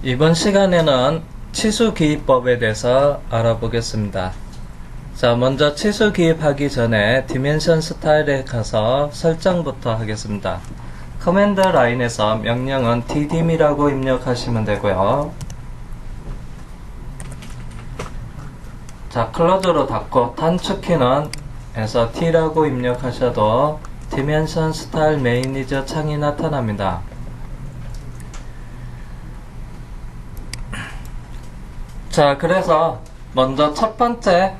이번 시간에는 치수기입법에 대해서 알아보겠습니다. 자, 먼저 치수 기입하기 전에 디멘션 스타일에 가서 설정부터 하겠습니다. 커맨드 라인에서 명령은 tdim이라고 입력하시면 되고요. 자, 클로즈로 닫고 단축키는 에서 t라고 입력하셔도 디멘션 스타일 매니저 창이 나타납니다. 자, 그래서 먼저 첫 번째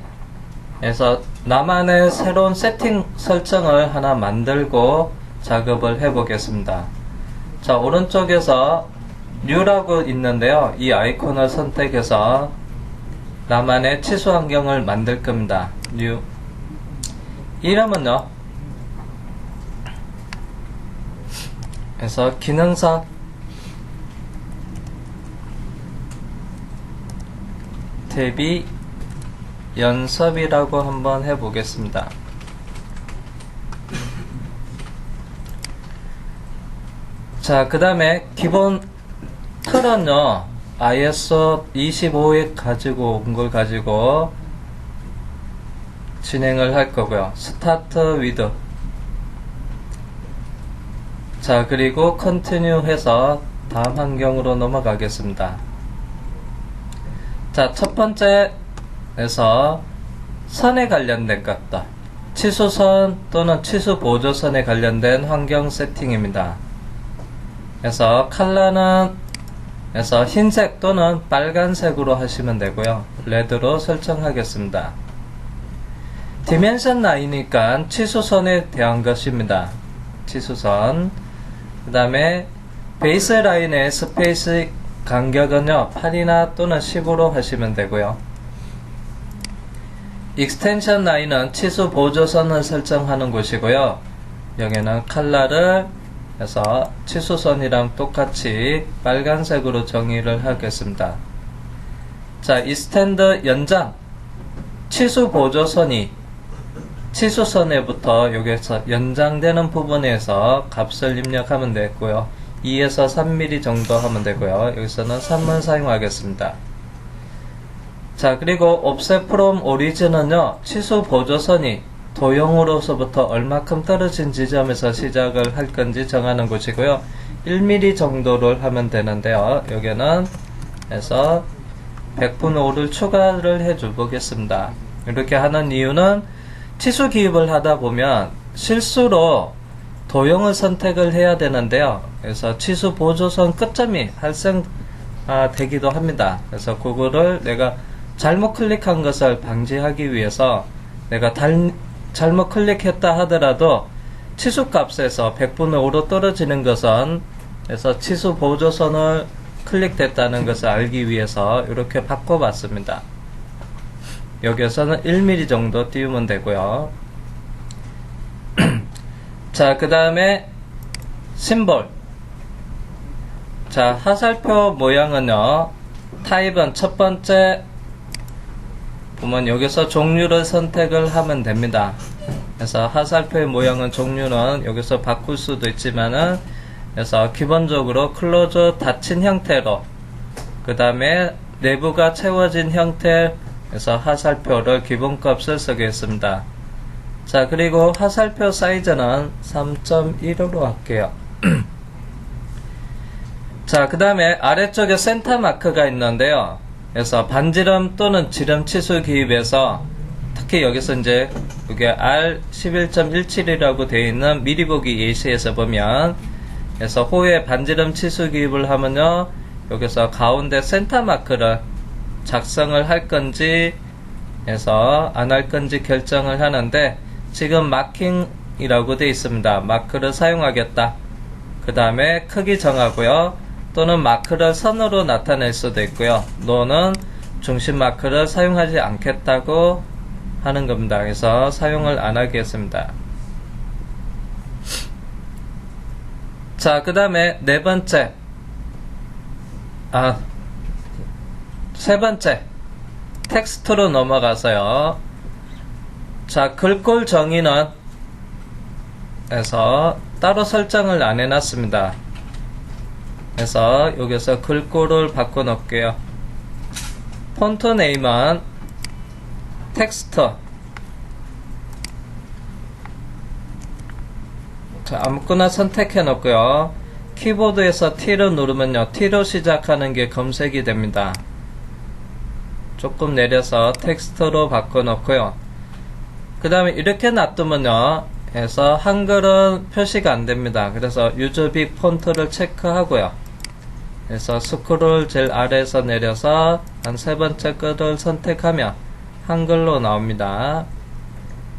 에서 나만의 새로운 세팅 설정을 하나 만들고 작업을 해 보겠습니다. 자, 오른쪽에서 New라고 있는데요. 이 아이콘을 선택해서 나만의 치수 환경을 만들 겁니다. New. 이름은요, 그래서 기능사 대비 연습이라고 한번 해보겠습니다. 자, 그 다음에 기본 틀은요, ISO 25에 가지고 온 걸 가지고 진행을 할 거고요. 스타트 위드. 자, 그리고 컨티뉴 해서 다음 환경으로 넘어가겠습니다. 자, 첫 번째에서 선에 관련된 것들, 치수선 또는 치수 보조선에 관련된 환경 세팅입니다. 그래서 컬러는 그래서 흰색 또는 빨간색으로 하시면 되고요. 레드로 설정하겠습니다. 디멘션 라인이니까 치수선에 대한 것입니다. 치수선. 그 다음에 베이스 라인의 스페이스 간격은요, 8이나 또는 10으로 하시면 되고요. 익스텐션 라인은 치수 보조선을 설정하는 곳이고요. 여기는 컬러를 해서 치수선이랑 똑같이 빨간색으로 정의를 하겠습니다. 자, 이스텐드 연장. 치수 보조선이 치수선에부터 여기서 연장되는 부분에서 값을 입력하면 되고요. 2에서 3mm 정도 하면 되고요. 여기서는 3을 사용하겠습니다. 자, 그리고 offset from origin은요, 치수 보조선이 도형으로서부터 얼마큼 떨어진 지점에서 시작을 할 건지 정하는 곳이고요. 1mm 정도를 하면 되는데요. 여기는 해서 100분의 5를 추가를 해줘 보겠습니다. 이렇게 하는 이유는 치수 기입을 하다 보면 실수로 도형을 선택을 해야 되는데요. 그래서 치수 보조선 끝점이 발생되기도 합니다. 그래서 그거를 내가 잘못 클릭한 것을 방지하기 위해서 내가 잘못 클릭했다 하더라도 치수 값에서 100분의 5로 떨어지는 것은 그래서 치수 보조선을 클릭됐다는 것을 알기 위해서 이렇게 바꿔봤습니다. 여기에서는 1mm 정도 띄우면 되고요. 자, 그 다음에 심볼. 자, 화살표 모양은요, 타입은 첫 번째 보면 여기서 종류를 선택을 하면 됩니다. 그래서 화살표의 모양은 종류는 여기서 바꿀 수도 있지만은 그래서 기본적으로 클로즈 닫힌 형태로, 그 다음에 내부가 채워진 형태에서 화살표를 기본값을 쓰겠습니다. 자, 그리고 화살표 사이즈는 3.15로 할게요. 자, 그 다음에 아래쪽에 센터 마크가 있는데요. 그래서 반지름 또는 지름 치수 기입에서 특히 여기서 이제 이게 R11.17이라고 되어 있는 미리 보기 예시에서 보면 그래서 호에 반지름 치수 기입을 하면요, 여기서 가운데 센터 마크를 작성을 할 건지 해서 안 할 건지 결정을 하는데, 지금 마킹이라고 되어 있습니다. 마크를 사용하겠다. 그 다음에 크기 정하고요. 또는 마크를 선으로 나타낼 수도 있고요. 노는 중심 마크를 사용하지 않겠다고 하는 겁니다. 그래서 사용을 안 하겠습니다. 자, 그 다음에 세 번째 텍스트로 넘어가서요. 자, 글꼴 정의는 해서 따로 설정을 안 해놨습니다. 그래서 여기서 글꼴을 바꿔 놓을게요. 폰트 네임은 텍스트. 자, 아무거나 선택해 놓고요. 키보드에서 T를 누르면요, T로 시작하는 게 검색이 됩니다. 조금 내려서 텍스트로 바꿔 놓고요. 그 다음에 이렇게 놔두면요, 해서 한글은 표시가 안 됩니다. 그래서 유저 빅 폰트를 체크하고요. 그래서 스크롤 제일 아래에서 내려서 한 세 번째 것을 선택하면 한글로 나옵니다.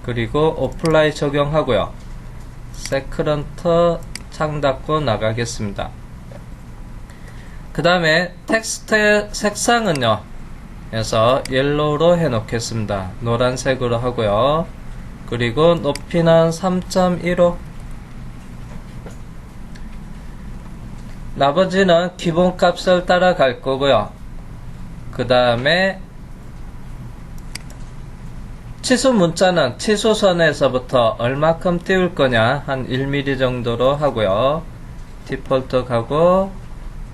그리고 어플라이 적용하고요. 세크런트 창 닫고 나가겠습니다. 그 다음에 텍스트의 색상은요, 그래서 옐로우로 해 놓겠습니다. 노란색으로 하고요. 그리고 높이는 3.15. 나머지는 기본값을 따라갈 거고요. 그 다음에 치수 문자는 치수선에서부터 얼마큼 띄울 거냐, 한 1mm 정도로 하고요. 디폴트 가고,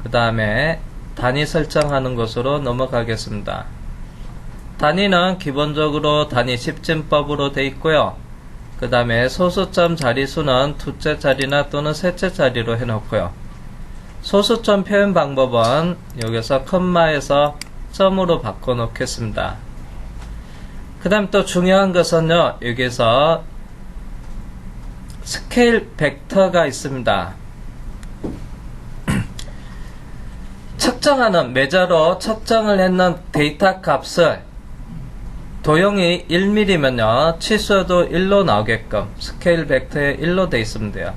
그 다음에 단위 설정하는 것으로 넘어가겠습니다. 단위는 기본적으로 단위 10진법으로 되어 있고요. 그 다음에 소수점 자리수는 두째 자리나 또는 셋째 자리로 해놓고요. 소수점 표현 방법은 여기서 컴마에서 점으로 바꿔 놓겠습니다. 그 다음 또 중요한 것은요, 여기서 스케일 벡터가 있습니다. 측정하는 매저로 측정을 했는 데이터 값을 도형이 1mm면요, 치수도 1로 나오게끔 스케일 벡터에 1로 되어 있으면 돼요.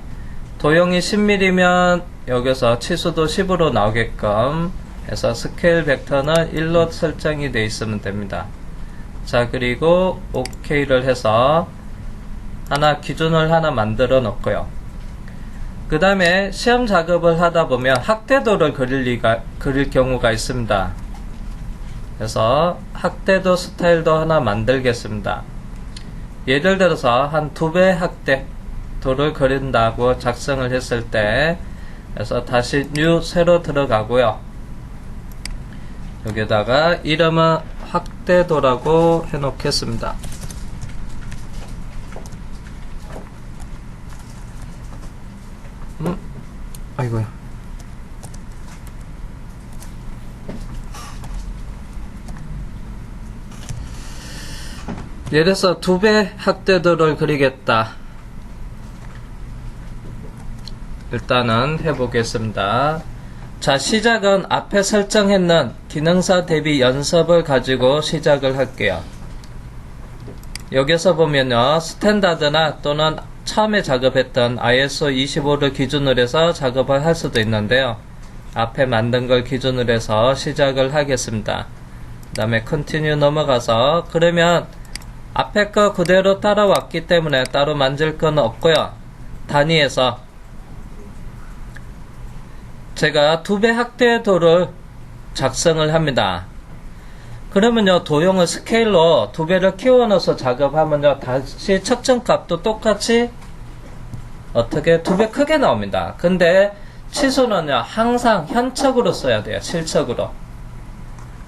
도형이 10mm면 여기서 치수도 10으로 나오게끔 해서 스케일 벡터는 1로 설정이 되어 있으면 됩니다. 자, 그리고 OK를 해서 기준을 하나 만들어 놓고요. 그 다음에 시험 작업을 하다 보면 학대도를 그릴 경우가 있습니다. 그래서 학대도 스타일도 하나 만들겠습니다. 예를 들어서 한 2배 학대도를 그린다고 작성을 했을 때, 그래서 다시 new 새로 들어가고요. 여기다가 이름은 학대도라고 해 놓겠습니다. 아이고야. 예를 들어서 2배 학대도를 그리겠다. 일단은 해보겠습니다. 자, 시작은 앞에 설정했는 기능사 대비 연습을 가지고 시작을 할게요. 여기서 보면요, 스탠다드나 또는 처음에 작업했던 ISO 25를 기준으로 해서 작업을 할 수도 있는데요. 앞에 만든 걸 기준으로 해서 시작을 하겠습니다. 그 다음에 컨티뉴 넘어가서, 그러면 앞에 거 그대로 따라왔기 때문에 따로 만질 건 없고요. 단위에서 제가 2배 학대도를 작성을 합니다. 그러면요, 도형을 스케일로 2배를 키워 넣어서 작업하면요, 다시 측정값도 똑같이 어떻게 2배 크게 나옵니다. 근데 치수는요, 항상 현측으로 써야 돼요. 실측으로.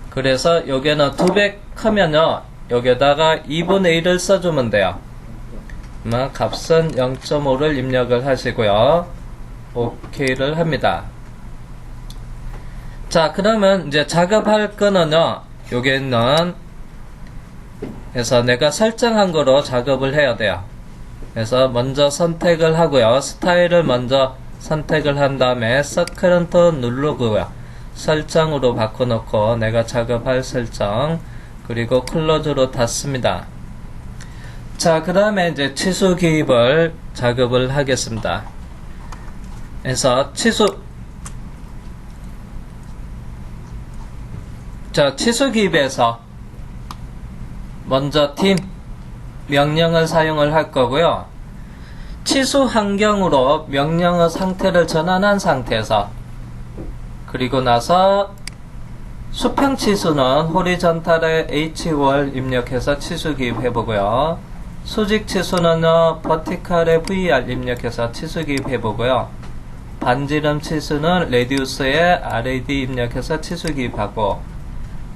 그래서 여기는 2배 크면요, 여기다가 2분의 1을 써주면 돼요. 그러면 값은 0.5를 입력을 하시고요. OK를 합니다. 자, 그러면 이제 작업할 거는요, 여기는 그래서 내가 설정한 거로 작업을 해야 돼요. 그래서 먼저 선택을 하고요. 스타일을 먼저 선택을 한 다음에 서클런트 누르고요. 설정으로 바꿔놓고 내가 작업할 설정, 그리고 클로즈로 닫습니다. 자, 그 다음에 이제 치수 기입을 작업을 하겠습니다. 그래서 치수 기입에서 먼저 팀 명령을 사용을 할 거고요. 치수 환경으로 명령의 상태를 전환한 상태에서, 그리고 나서 수평 치수는 호리전탈에 H5를 입력해서 치수 기입해 보고요. 수직 치수는요, 버티칼에 VR 입력해서 치수 기입해 보고요. 반지름 치수는 레디우스에 RAD 입력해서 치수 기입하고,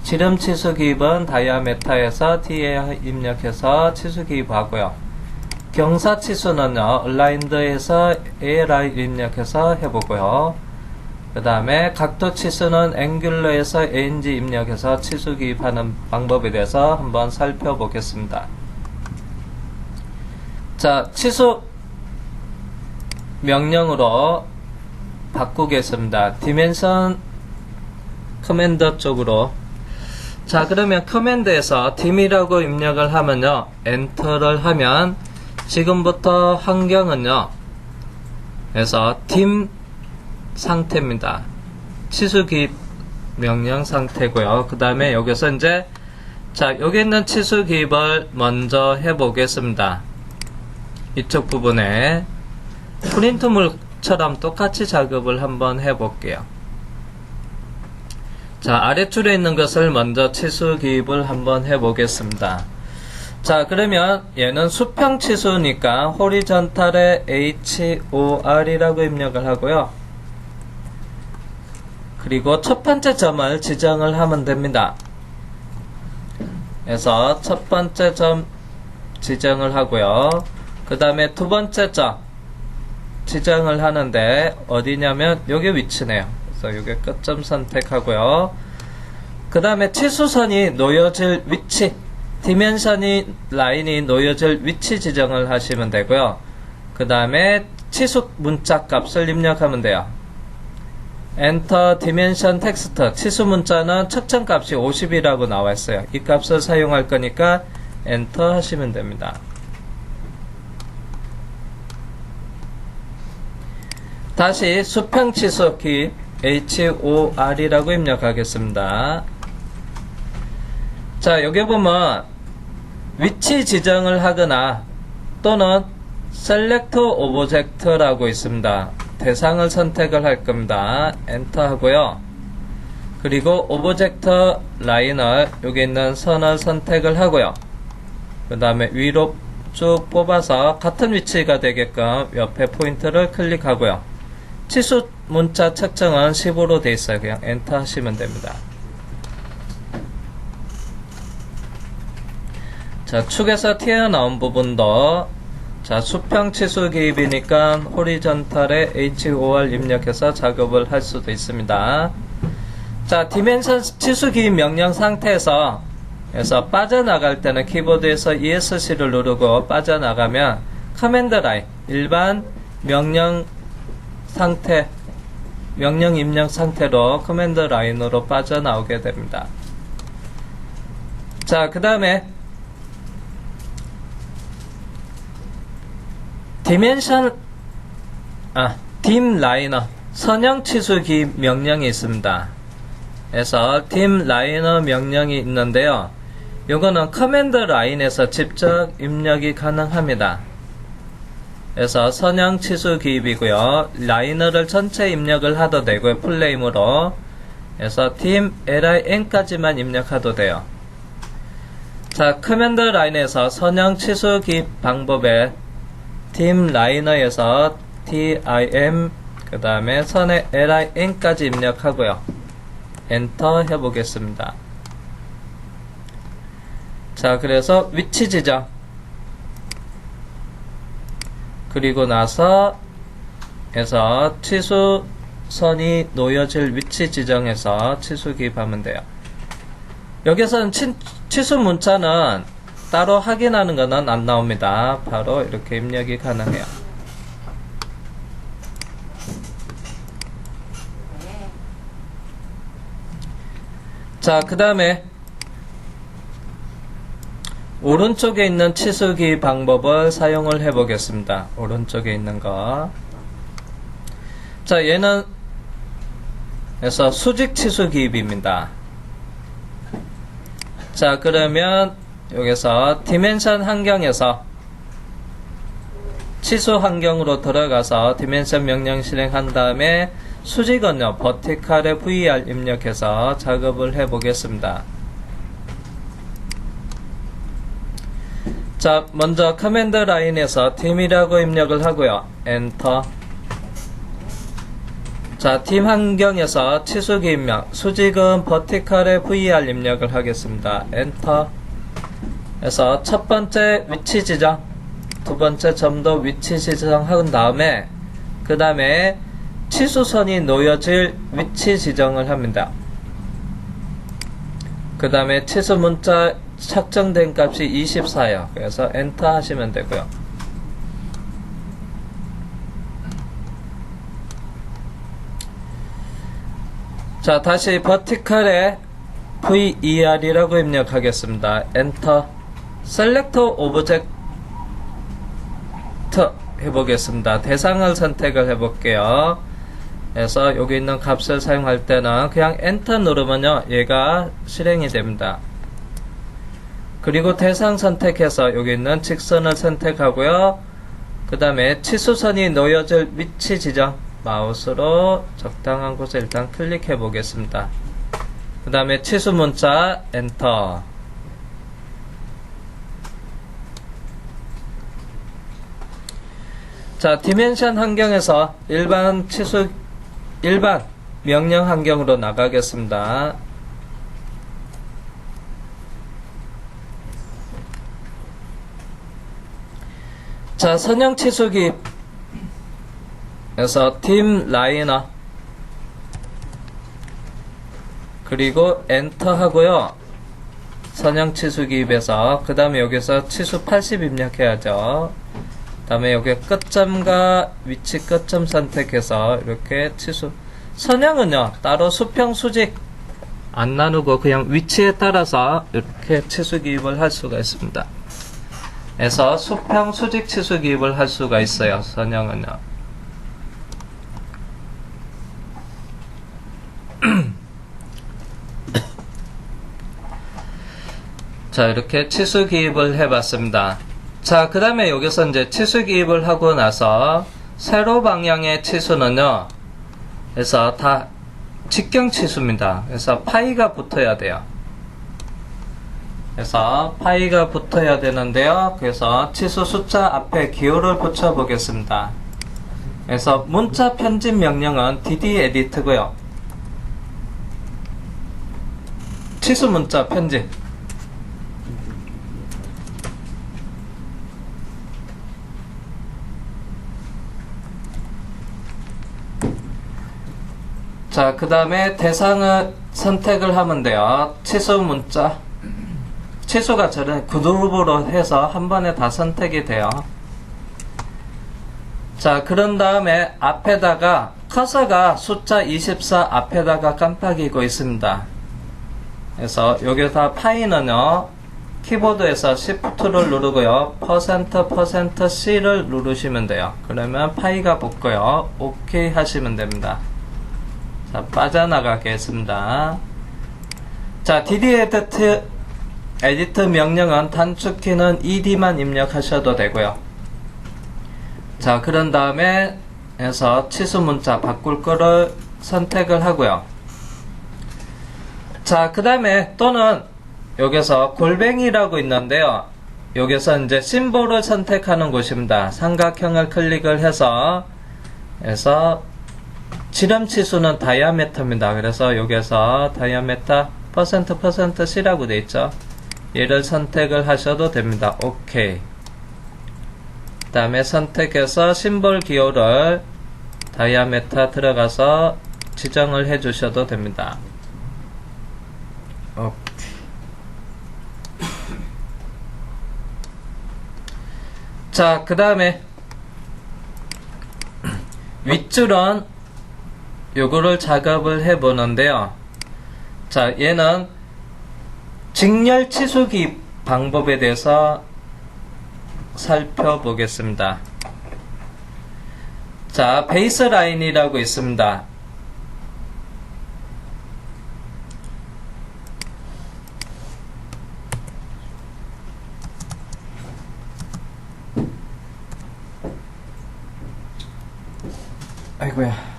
지름 치수 기입은 다이아메타에서 T에 입력해서 치수 기입하고요. 경사 치수는요, 얼라인드에서 ALI 입력해서 해보고요. 그 다음에 각도 치수는 앵귤러에서 ANG 입력해서 치수 기입하는 방법에 대해서 한번 살펴보겠습니다. 자, 치수 명령으로 바꾸겠습니다. 디멘션 커맨더 쪽으로. 자, 그러면 커맨드에서 dim이라고 입력을 하면요, 엔터를 하면 지금부터 환경은요, 그래서 dim 상태입니다. 치수 기입 명령 상태고요. 그 다음에 여기서 이제, 자, 여기 있는 치수 기입을 먼저 해보겠습니다. 이쪽 부분에 프린트물처럼 똑같이 작업을 한번 해볼게요. 자, 아래줄에 있는 것을 먼저 치수 기입을 한번 해보겠습니다. 자, 그러면 얘는 수평 치수니까 호리전탈에 HOR이라고 입력을 하고요. 그리고 첫 번째 점을 지정을 하면 됩니다. 그래서 첫 번째 점 지정을 하고요. 그 다음에 두 번째 점 지정을 하는데 어디냐면 여기 위치네요. 그래서 여기 끝점 선택하고요. 그 다음에 치수선이 놓여질 위치, 디멘션이 라인이 놓여질 위치 지정을 하시면 되고요. 그 다음에 치수 문자 값을 입력하면 돼요. 엔터 디멘션 텍스트, 치수 문자는 측정 값이 50이라고 나와 있어요. 이 값을 사용할 거니까 엔터 하시면 됩니다. 다시 수평 치수 기입 HOR이라고 입력하겠습니다. 자, 여기 보면 위치 지정을 하거나 또는 Select Object라고 있습니다. 대상을 선택을 할 겁니다. 엔터 하고요. 그리고 오브젝트 라인을 여기 있는 선을 선택을 하고요. 그 다음에 위로 쭉 뽑아서 같은 위치가 되게끔 옆에 포인트를 클릭하고요. 치수 문자 측정은 10으로 되어 있어요. 그냥 엔터 하시면 됩니다. 자, 축에서 튀어나온 부분도, 자, 수평 치수 기입이니까 호리전탈에 HOR 입력해서 작업을 할 수도 있습니다. 자, 디멘션 치수 기입 명령 상태에서 빠져나갈 때는 키보드에서 ESC를 누르고 빠져나가면 커맨드 라인, 일반 명령 상태, 명령 입력 상태로 커맨드 라인으로 빠져나오게 됩니다. 자, 그 다음에 dim 라이너 선형 치수 기입 명령이 있습니다. 그래서 dim 라이너 명령이 있는데요. 요거는 커맨드 라인에서 직접 입력이 가능합니다. 그래서 선형 치수 기입이고요. 라이너를 전체 입력을 하도 되고요. 풀네임으로. 그래서 dim lin까지만 입력해도 돼요. 자, 커맨드 라인에서 선형 치수 기입 방법에 dim 라이너에서 dim 그 다음에 선의 lin까지 입력하고요. 엔터 해보겠습니다. 자, 그래서 위치 지정, 그리고 나서 해서 치수선이 놓여질 위치 지정해서 치수 기입하면 돼요. 여기서는 치수 문자는 따로 확인하는 것은 안 나옵니다. 바로 이렇게 입력이 가능해요. 자, 그 다음에 오른쪽에 있는 치수기 방법을 사용을 해 보겠습니다. 오른쪽에 있는 거. 자, 얘는 그래서 수직 치수 기입입니다. 자, 그러면 여기서 디멘션 환경에서 치수 환경으로 들어가서 디멘션 명령 실행한 다음에 수직은요, 버티칼에 VR 입력해서 작업을 해 보겠습니다. 자, 먼저 커맨드 라인에서 dim이라고 입력을 하고요. 엔터. 자, 팀 환경에서 치수기 입력, 수직은 버티컬에 VER 입력을 하겠습니다. 엔터 해서 첫 번째 위치 지정, 두 번째 점도 위치 지정한 다음에 그 다음에 치수선이 놓여질 위치 지정을 합니다. 그 다음에 치수 문자 착정된 값이 24요. 그래서 엔터 하시면 되고요. 자, 다시 버티컬에 VER이라고 입력하겠습니다. 엔터. 셀렉터 오브젝트 해보겠습니다. 대상을 선택을 해볼게요. 그래서 여기 있는 값을 사용할 때는 그냥 엔터 누르면요, 얘가 실행이 됩니다. 그리고 대상 선택해서 여기 있는 직선을 선택하고요. 그 다음에 치수선이 놓여질 위치 지정, 마우스로 적당한 곳에 일단 클릭해 보겠습니다. 그 다음에 치수 문자 엔터. 자, 디멘션 환경에서 일반 명령 환경으로 나가겠습니다. 자, 선형 치수기 에서 팀 라이너 그리고 엔터 하고요. 선형 치수 기입에서 그 다음에 여기서 치수 80 입력해야죠. 그 다음에 여기 끝점과 위치 끝점 선택해서 이렇게 치수, 선형은요 따로 수평 수직 안 나누고 그냥 위치에 따라서 이렇게 치수 기입을 할 수가 있습니다. 그래서 수평 수직 치수 기입을 할 수가 있어요. 선형은요. 자, 이렇게 치수 기입을 해봤습니다. 자, 그 다음에 여기서 이제 치수 기입을 하고 나서 세로 방향의 치수는요, 그래서 다 직경 치수입니다. 그래서 파이가 붙어야 돼요. 그래서 파이가 붙어야 되는데요. 그래서 치수 숫자 앞에 기호를 붙여 보겠습니다. 그래서 문자 편집 명령은 dd 에디트고요. 치수 문자 편집. 자, 그 다음에 대상을 선택을 하면 돼요. 치수 문자. 치수가 저는 그룹으로 해서 한 번에 다 선택이 돼요. 자, 그런 다음에 앞에다가 커서가 숫자 24 앞에다가 깜빡이고 있습니다. 그래서 여기서 파이는요, 키보드에서 Shift를 누르고요, %C를 누르시면 돼요. 그러면 파이가 붙고요, OK 하시면 됩니다. 자, 빠져나가겠습니다. 자, DD 에디트 명령은 단축키는 ED만 입력하셔도 되고요. 자, 그런 다음에 해서 치수 문자 바꿀 거를 선택을 하고요. 자, 그 다음에 또는 여기서 골뱅이라고 있는데요. 여기서 이제 심볼을 선택하는 곳입니다. 삼각형을 클릭을 해서 지름 치수는 다이아메터입니다. 그래서 여기서 다이아메터 %C라고 되어 있죠. 얘를 선택을 하셔도 됩니다. OK. 그 다음에 선택해서 심볼 기호를 다이아메터 들어가서 지정을 해 주셔도 됩니다. OK. 자, 그 다음에 윗줄은 요거를 작업을 해 보는데요. 자, 얘는 직렬 치수기 방법에 대해서 살펴보겠습니다. 자, 베이스라인이라고 있습니다. 아이고야.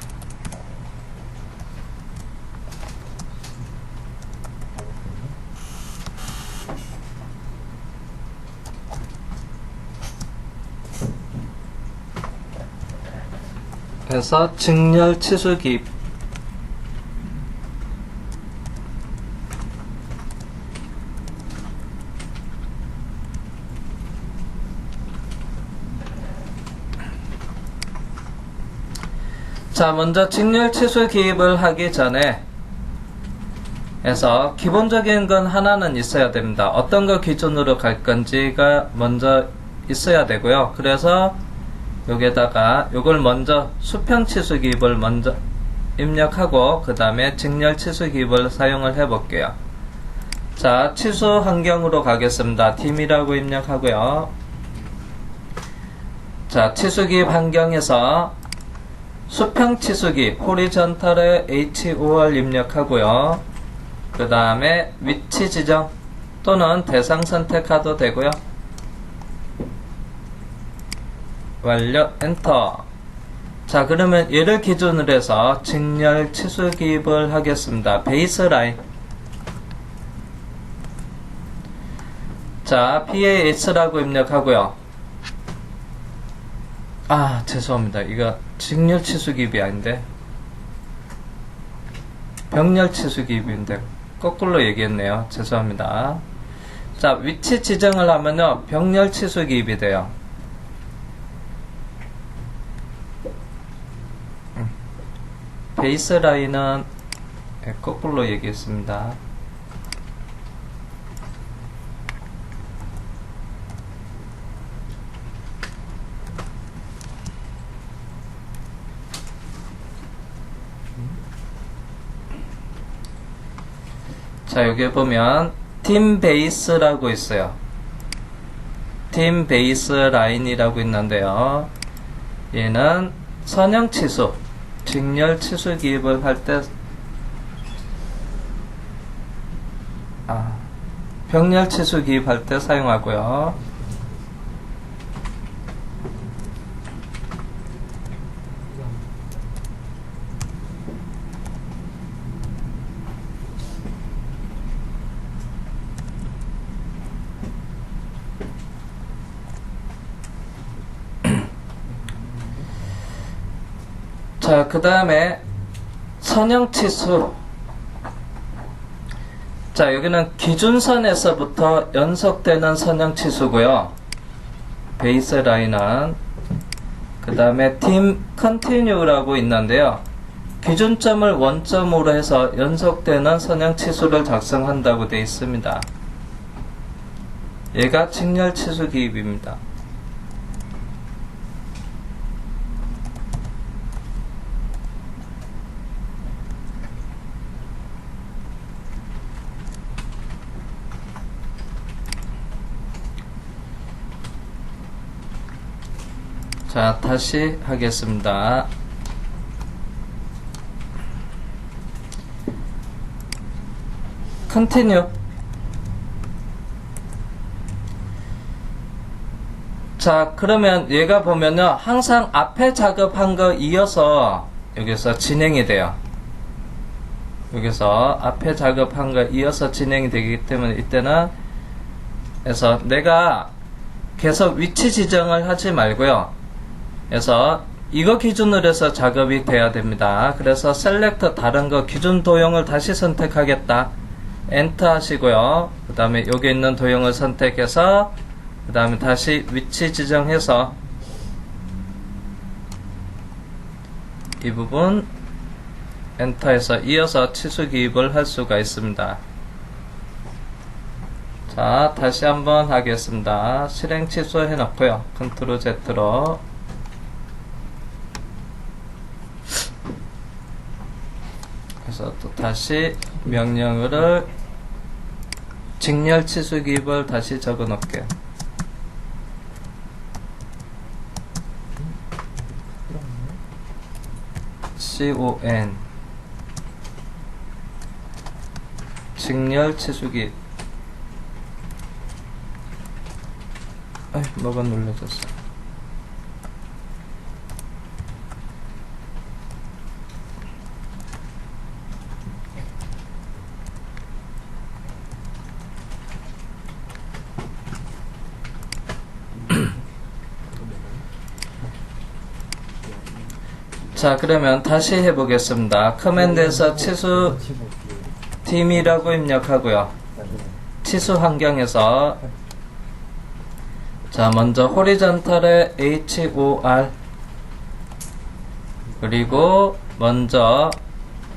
그래서 직렬 치수기 자, 먼저 직렬 치수 기입을 하기 전에 해서 기본적인 건 하나는 있어야 됩니다. 어떤 거 기준으로 갈 건지가 먼저 있어야 되고요. 그래서 여기에다가 요걸 먼저 수평 치수 기입을 먼저 입력하고 그 다음에 직렬 치수 기입을 사용을 해 볼게요. 자, 치수 환경으로 가겠습니다. 팀이라고 입력하고요. 자, 치수 기입 환경에서 수평 치수 기입 호리전탈에 HOR 입력하고요. 그 다음에 위치 지정 또는 대상 선택해도 되고요. 완료, 엔터. 자, 그러면 얘를 기준으로 해서 직렬 치수 기입을 하겠습니다. 베이스라인. 자, PAS라고 입력하고요. 아, 죄송합니다. 이거 직렬 치수 기입이 아닌데 병렬 치수 기입인데 거꾸로 얘기했네요. 죄송합니다. 자, 위치 지정을 하면요 병렬 치수 기입이 돼요. 베이스라인은 거꾸로 얘기했습니다. 자, 여기 보면 팀 베이스라고 있어요. 팀 베이스 라인이라고 있는데요. 얘는 선형 치수, 직렬 치수 기입을 할 때 병렬 치수 기입할 때 사용하고요. 자, 그 다음에 선형 치수. 자, 여기는 기준선에서부터 연속되는 선형 치수고요. 베이스 라인은 그 다음에 팀 컨티뉴라고 있는데요. 기준점을 원점으로 해서 연속되는 선형 치수를 작성한다고 되어 있습니다. 얘가 직렬 치수 기입입니다. 자, 다시 하겠습니다. 컨티뉴. 자, 그러면 얘가 보면요 항상 앞에 작업한 거 이어서 여기서 진행이 돼요. 여기서 앞에 작업한 거 이어서 진행이 되기 때문에 이때는 그래서 내가 계속 위치 지정을 하지 말고요. 그래서 이거 기준으로 해서 작업이 돼야 됩니다. 그래서 셀렉터 다른 거 기준 도형을 다시 선택하겠다. 엔터 하시고요. 그 다음에 여기 있는 도형을 선택해서 그 다음에 다시 위치 지정해서 이 부분 엔터해서 이어서 치수 기입을 할 수가 있습니다. 자, 다시 한번 하겠습니다. 실행 취소 해놓고요. 컨트롤 Z로 그래서 또 다시 명령어를 직렬 치수 기입을 다시 적어 놓을게요. CON 직렬 치수 기입. 뭐가 눌러졌어. 자, 그러면 다시 해보겠습니다. 커맨드에서 치수 팀이라고 입력하고요. 치수 환경에서 자, 먼저 호리전탈에 HOR 그리고 먼저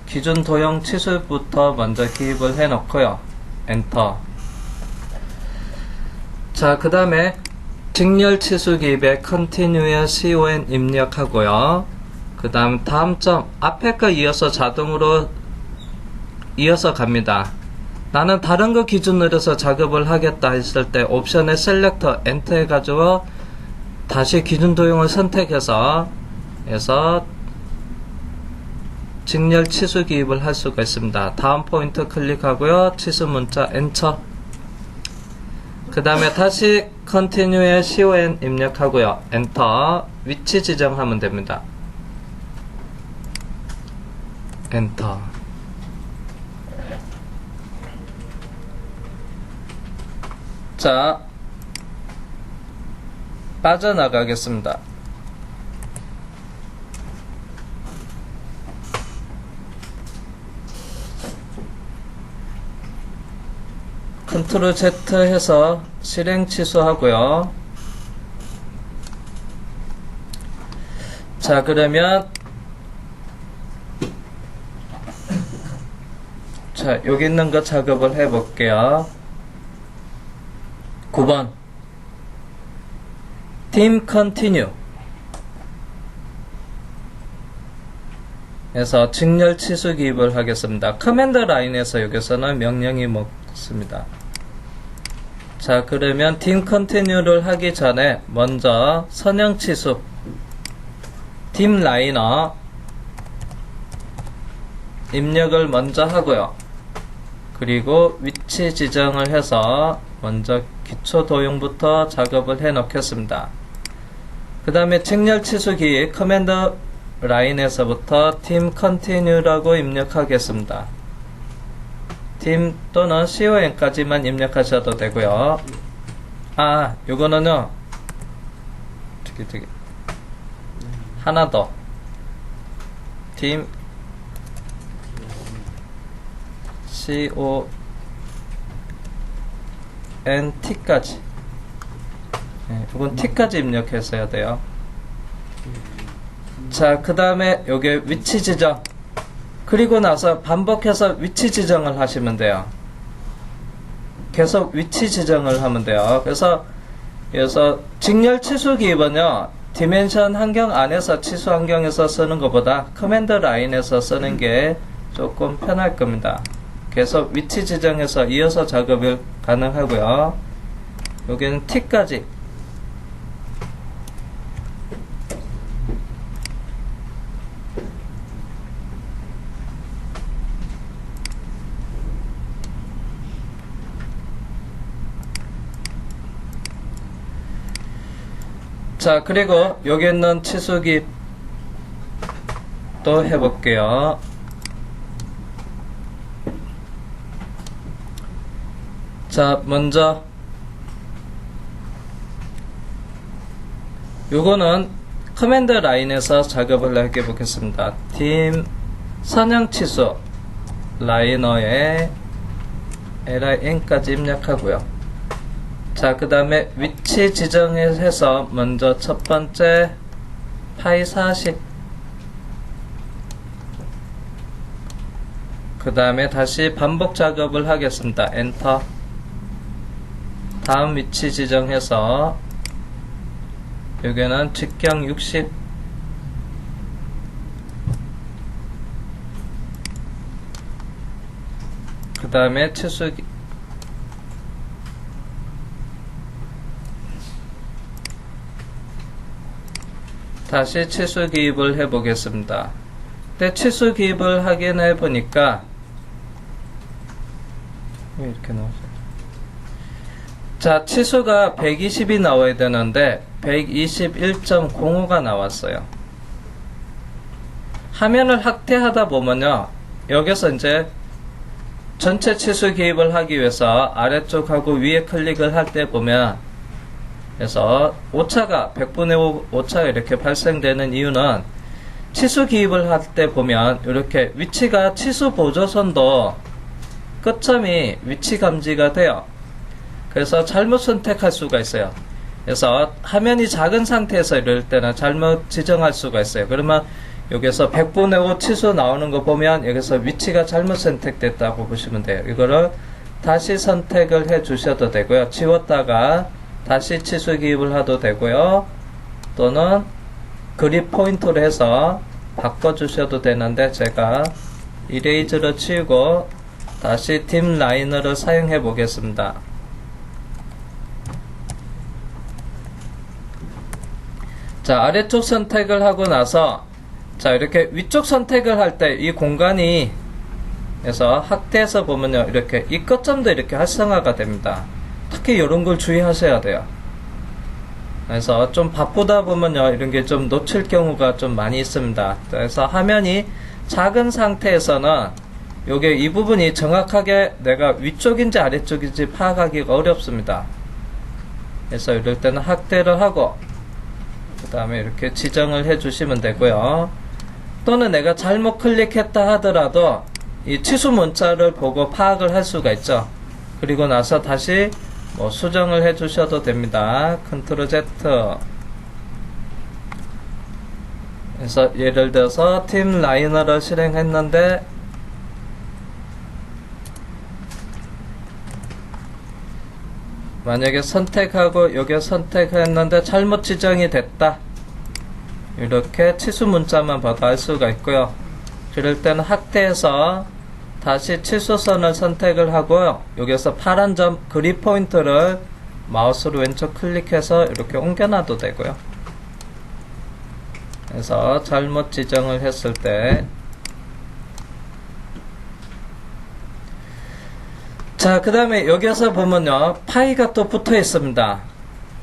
기준 도형 치수부터 먼저 기입을 해 놓고요. 엔터. 자, 그 다음에 직렬 치수 기입에 continue에 con 입력하고요. 그 다음 점 앞에 거 이어서 자동으로 이어서 갑니다. 나는 다른 거 기준으로 해서 작업을 하겠다 했을 때 옵션의 셀렉터 엔터 해가지고 다시 기준 도형을 선택해서 직렬 치수 기입을 할 수가 있습니다. 다음 포인트 클릭하고요. 치수 문자 엔터. 그 다음에 다시 continue에 con 입력하고요. 엔터. 위치 지정하면 됩니다. 엔터. 자, 빠져나가겠습니다. 컨트롤 Z 해서 실행 취소하고요. 자, 그러면 자, 여기 있는 거 작업을 해 볼게요. 9번 팀 컨티뉴 에서 직렬 치수 기입을 하겠습니다. 커맨드 라인에서 여기서는 명령이 먹습니다. 자, 그러면 팀 컨티뉴를 하기 전에 먼저 선형 치수 팀 라이너 입력을 먼저 하고요. 그리고 위치 지정을 해서 먼저 기초 도형부터 작업을 해 놓겠습니다. 그 다음에 직렬 치수 기입 커맨드 라인에서부터 팀 컨티뉴라고 입력하겠습니다. 팀 또는 con까지만 입력하셔도 되고요. 아, 요거는요 하나 더 팀 conT까지 이건 T까지 입력했어야 돼요. 자, 그 다음에 요게 위치 지정. 그리고 나서 반복해서 위치 지정을 하시면 돼요. 계속 위치 지정을 하면 돼요. 그래서 직렬 치수 기입은요, 디멘션 환경 안에서 치수 환경에서 쓰는 것보다 커맨드 라인에서 쓰는 게 조금 편할 겁니다. 계속 위치 지정해서 이어서 작업이 가능하고요. 여기는 T까지. 자, 그리고 여기 있는 치수기 또 해볼게요. 자, 먼저 요거는 커맨드 라인에서 작업을 해 보겠습니다. 팀 선형 치수 라이너에 lin까지 입력하고요. 자, 그 다음에 위치 지정해서 먼저 첫 번째 파이 40, 그 다음에 다시 반복 작업을 하겠습니다. 엔터. 다음 위치 지정해서 여기는 직경 60, 그 다음에 치수 다시 치수 기입을 해 보겠습니다. 근데 치수 기입을 하긴 해 보니까 왜 이렇게 나오죠? 자, 치수가 120이 나와야 되는데 121.05가 나왔어요. 화면을 확대하다 보면요, 여기서 이제 전체 치수 기입을 하기 위해서 아래쪽하고 위에 클릭을 할 때 보면, 그래서 오차가 100분의 5 오차가 이렇게 발생되는 이유는 치수 기입을 할 때 보면 이렇게 위치가 치수 보조선도 끝점이 위치 감지가 돼요. 그래서 잘못 선택할 수가 있어요. 그래서 화면이 작은 상태에서 이럴 때는 잘못 지정할 수가 있어요. 그러면 여기서 100분의 5 치수 나오는 거 보면 여기서 위치가 잘못 선택됐다고 보시면 돼요. 이거를 다시 선택을 해 주셔도 되고요. 지웠다가 다시 치수 기입을 해도 되고요. 또는 그립 포인트로 해서 바꿔 주셔도 되는데 제가 이레이저를 치우고 다시 딥 라이너를 사용해 보겠습니다. 자, 아래쪽 선택을 하고 나서 자, 이렇게 위쪽 선택을 할 때 이 공간이 그래서 확대해서 보면요, 이렇게 이 끝점도 이렇게 활성화가 됩니다. 특히 이런 걸 주의하셔야 돼요. 그래서 좀 바쁘다 보면요, 이런 게 좀 놓칠 경우가 좀 많이 있습니다. 그래서 화면이 작은 상태에서는 요게 이 부분이 정확하게 내가 위쪽인지 아래쪽인지 파악하기가 어렵습니다. 그래서 이럴 때는 확대를 하고 그 다음에 이렇게 지정을 해 주시면 되고요. 또는 내가 잘못 클릭했다 하더라도 이 치수 문자를 보고 파악을 할 수가 있죠. 그리고 나서 다시 뭐 수정을 해 주셔도 됩니다. 컨트롤 Z. 그래서 예를 들어서 팀 라이너를 실행했는데 만약에 선택하고 여기에 선택했는데 잘못 지정이 됐다, 이렇게 치수 문자만 봐도 알 수가 있고요. 그럴 때는 확대해서 다시 치수선을 선택을 하고요. 여기서 파란 점 그립 포인트를 마우스로 왼쪽 클릭해서 이렇게 옮겨놔도 되고요. 그래서 잘못 지정을 했을 때, 자, 그 다음에 여기서 보면요, 파이가 또 붙어 있습니다.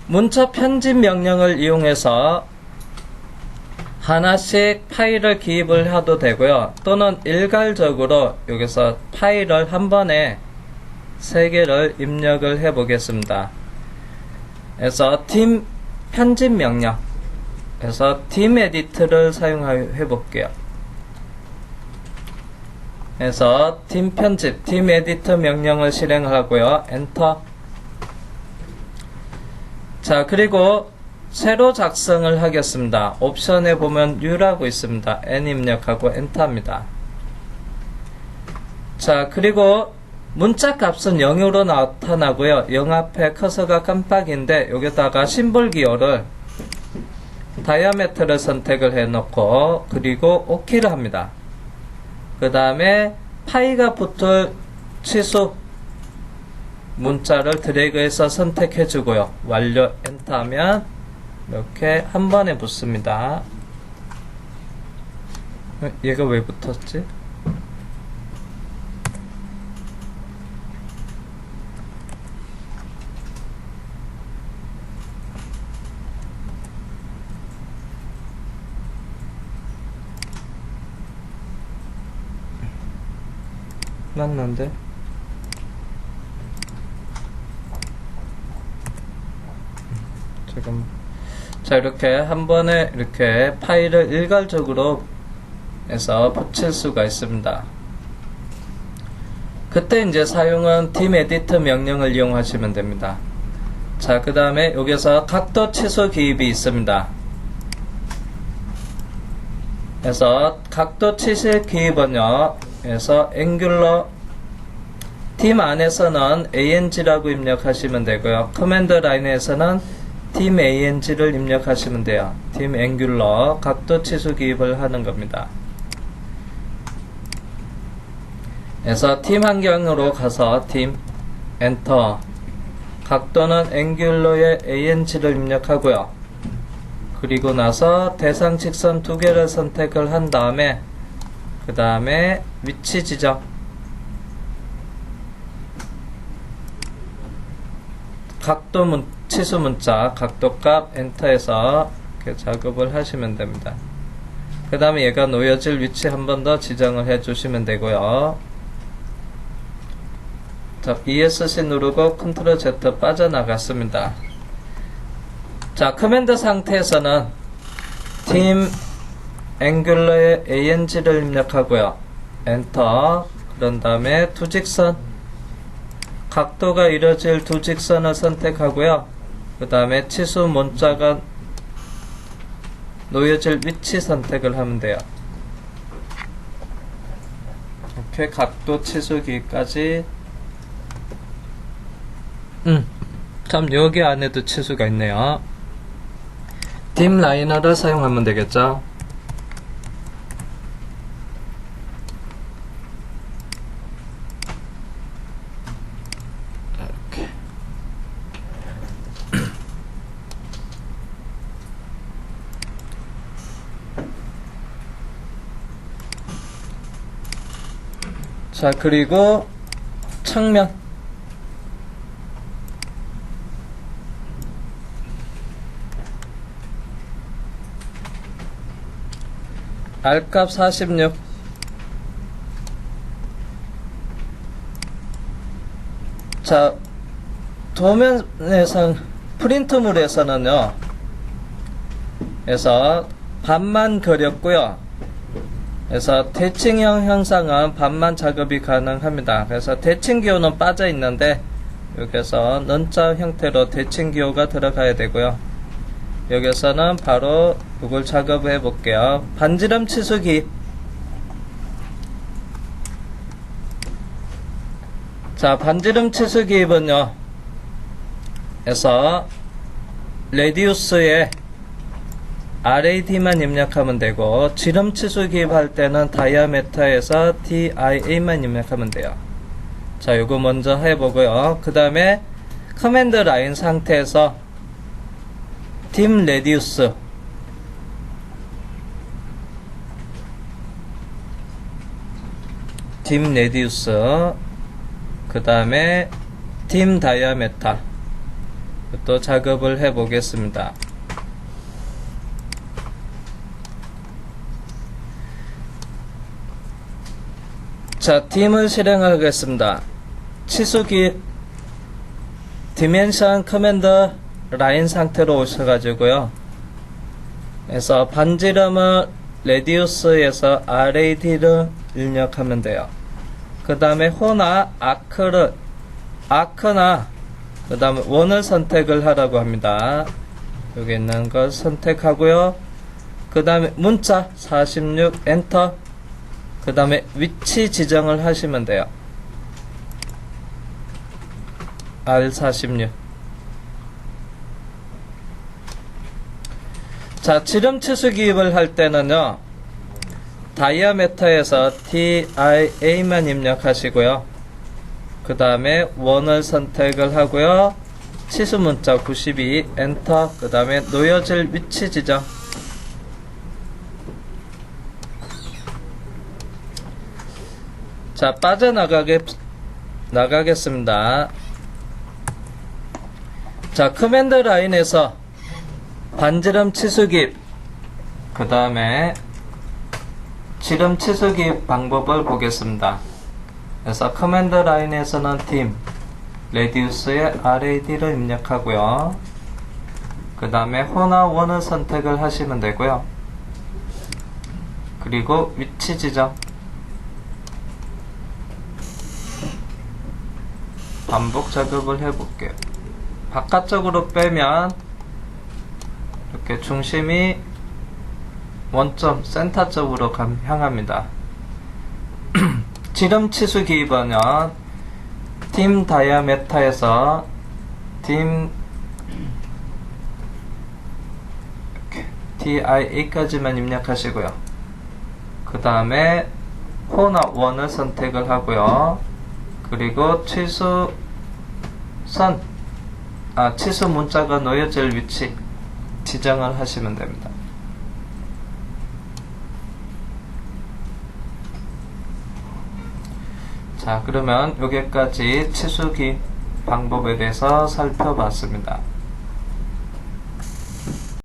문자 편집 명령을 이용해서 하나씩 파일을 기입을 해도 되고요. 또는 일괄적으로 여기서 파일을 한 번에 3개를 입력을 해 보겠습니다. 그래서 팀 편집 명령, 그래서 팀 에디트를 사용해 볼게요. 그래서 팀 편집, 팀 에디터 명령을 실행하고요. 엔터. 자, 그리고 새로 작성을 하겠습니다. 옵션에 보면 New라고 있습니다. N 입력하고 엔터입니다. 자, 그리고 문자 값은 0으로 나타나고요. 0 앞에 커서가 깜빡인데 여기다가 심볼 기호를 다이아메트를 선택을 해 놓고 그리고 OK를 합니다. 그 다음에 파이가 붙을 치수 문자를 드래그해서 선택해 주고요. 완료 엔터 하면 이렇게 한 번에 붙습니다. 얘가 왜 붙었지? 맞는데? 지금 자, 이렇게 한 번에 이렇게 파일을 일괄적으로 해서 붙일 수가 있습니다. 그때 이제 사용은 팀 에디터 명령을 이용하시면 됩니다. 자, 그 다음에 여기서 각도 치수 기입이 있습니다. 그래서 각도 치수 기입은요, 그래서 앵귤러 팀 안에서는 ANG라고 입력하시면 되고요. 커맨드 라인에서는 팀 ANG를 입력하시면 돼요. 팀 앵귤러 각도 치수 기입을 하는 겁니다. 그래서 팀 환경으로 가서 팀 엔터, 각도는 앵귤러의 ANG를 입력하고요. 그리고 나서 대상 직선 2개를 선택을 한 다음에 그 다음에 위치 지정, 각도 치수 문자 각도값 엔터해서 이렇게 작업을 하시면 됩니다. 그 다음에 얘가 놓여질 위치 한 번 더 지정을 해 주시면 되고요. 자, ESC 누르고 컨트롤 Z 빠져나갔습니다. 자, 커맨드 상태에서는 팀 앵귤러의 ANG를 입력하고요. 엔터. 그런 다음에 두 직선, 각도가 이루어질 두 직선을 선택하고요. 그 다음에 치수 문자가 놓여질 위치 선택을 하면 돼요. 이렇게 각도 치수기까지 참 여기 안에도 치수가 있네요. dim 라이너를 사용하면 되겠죠. 이렇게. 자, 그리고 측면 R값 46. 자, 도면에서 프린트물에서는요, 그래서 반만 그렸고요. 그래서 대칭형 형상은 반만 작업이 가능합니다. 그래서 대칭기호는 빠져 있는데 여기서 는자 형태로 대칭기호가 들어가야 되고요. 여기서는 바로 이걸 작업해 볼게요. 반지름 치수기. 자, 반지름 치수기입은요, 그래서 레디우스에 RAD만 입력하면 되고, 지름 치수 기입할 때는 다이아메터에서 DIA만 입력하면 돼요. 자, 요거 먼저 해보고요. 그 다음에 커맨드 라인 상태에서 dim radius, 그 다음에 dim diameter 또 작업을 해 보겠습니다. 자, dim을 실행하겠습니다. 치수기 dimension 커맨드 라인 상태로 오셔가지고요. 그래서 반지름을 레디우스에서 RAD를 입력하면 돼요. 그 다음에 호나 아크나 그 다음에 원을 선택을 하라고 합니다. 여기 있는 걸 선택하고요. 그 다음에 문자 46 엔터. 그 다음에 위치 지정을 하시면 돼요. R46. 자, 지름 치수 기입을 할 때는요, 다이아메터에서 DIA만 입력하시고요. 그 다음에 원을 선택을 하고요. 치수 문자 92 엔터. 그 다음에 놓여질 위치 지정. 자, 나가겠습니다. 자, 커맨드 라인에서 반지름 치수기입, 그 다음에 지름 치수기입 방법을 보겠습니다. 그래서 커맨드 라인에서는 dim radius에 RAD를 입력하고요. 그 다음에 호나 원을 선택을 하시면 되고요. 그리고 위치 지정. 반복 작업을 해볼게요. 바깥쪽으로 빼면 이렇게 중심이 원점 센터 쪽으로 향합니다. 지름 치수 기입은요, dim diameter에서 dim DIA까지만 입력하시고요. 그 다음에 호나 원을 선택을 하고요. 그리고 치수 문자가 놓여질 위치 지정을 하시면 됩니다. 자, 그러면 여기까지 치수기 방법에 대해서 살펴봤습니다.